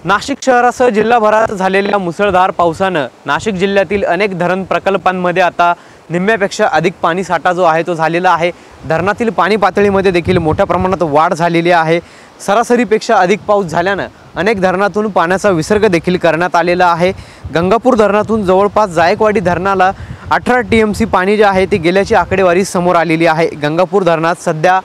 नाशिक शहरासह जिल्हाभरात झालेल्या मुसळधार पावसानं नाशिक जिल्ह्यातील अनेक धरण प्रकल्पांमध्ये आता निम्म्यापेक्षा अधिक पाणी साठा जो आहे तो झालेला आहे। धरणातील पाणी पातळीमध्ये देखील मोठ्या प्रमाणात वाढ झालेली आहे। सरासरीपेक्षा अधिक पाऊस झाल्यानं अनेक धरणातून पाण्याचा विसर्ग देखील करण्यात आलेला आहे। गंगापूर धरणातून जवळपास जायकवाडी धरणाला 18 TMC पाणी जे आहे ते गेल्याची आकडेवारी समोर आलेली आहे। गंगापूर धरणात सध्या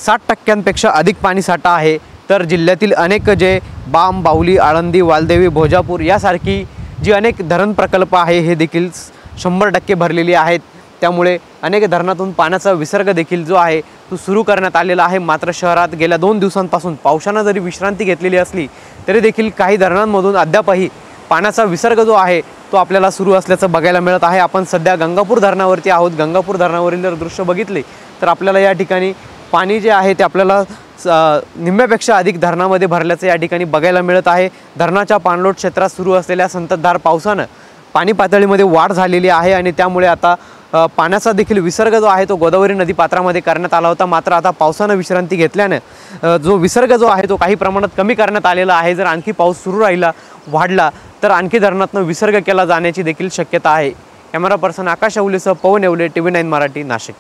60% अधिक पाणी साठा आहे। तर जिल्ह्यातील अनेक जे बाम, बावली, आळंदी, वालदेवी, भोजापूर यासारखी जी अनेक धरण प्रकल्प आहे हे देखील 100% भरलेली आहेत। त्यामुळे अनेक धरणातून पाण्याचा विसर्ग देखील जो आहे तो सुरू करण्यात आलेला आहे। मात्र शहरात गेल्या 2 दिवसांपासून पावसाने जरी विश्रांती घेतलेली असली तरी देखील काही धरणांमधून अद्यापही पाण्याचा विसर्ग जो आहे तो आपल्याला सुरू असल्याचं बघायला मिळत आहे। आपण सध्या गंगापूर धरणावरती आहोत। गंगापूर धरणावरील जर दृश्य बघितले तर आपल्याला या ठिकाणी पाणी जे आहे ते आपल्याला निम्म्यापेक्षा अधिक धरणामध्ये भरल्याचं या ठिकाणी बघायला मिळत आहे। धरणाच्या पाणलोट क्षेत्रात सुरू असलेल्या संततधार पावसानं पाणी पातळीमध्ये वाढ झालेली आहे आणि त्यामुळे आता पाण्याचा देखील विसर्ग जो आहे तो गोदावरी नदी पात्रामध्ये करण्यात आला होता। मात्र आता पावसानं विश्रांती घेतल्याने जो विसर्ग जो आहे तो काही प्रमाणात कमी करण्यात आलेला आहे। जर आणखी पाऊस सुरू राहिला, वाढला तर आणखी धरणातून विसर्ग केला जाण्याची देखील शक्यता आहे। कॅमेरा पर्सन आकाश अवलेसह पवन येवले, TV9 मराठी, नाशिक।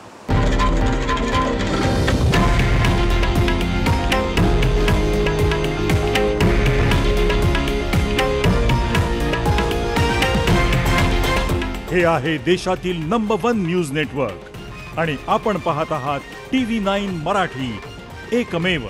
हे आहे देशातील नंबर 1 न्यूज नेटवर्क आणि आपण पाहत आहात TV9 मराठी, एकमेव।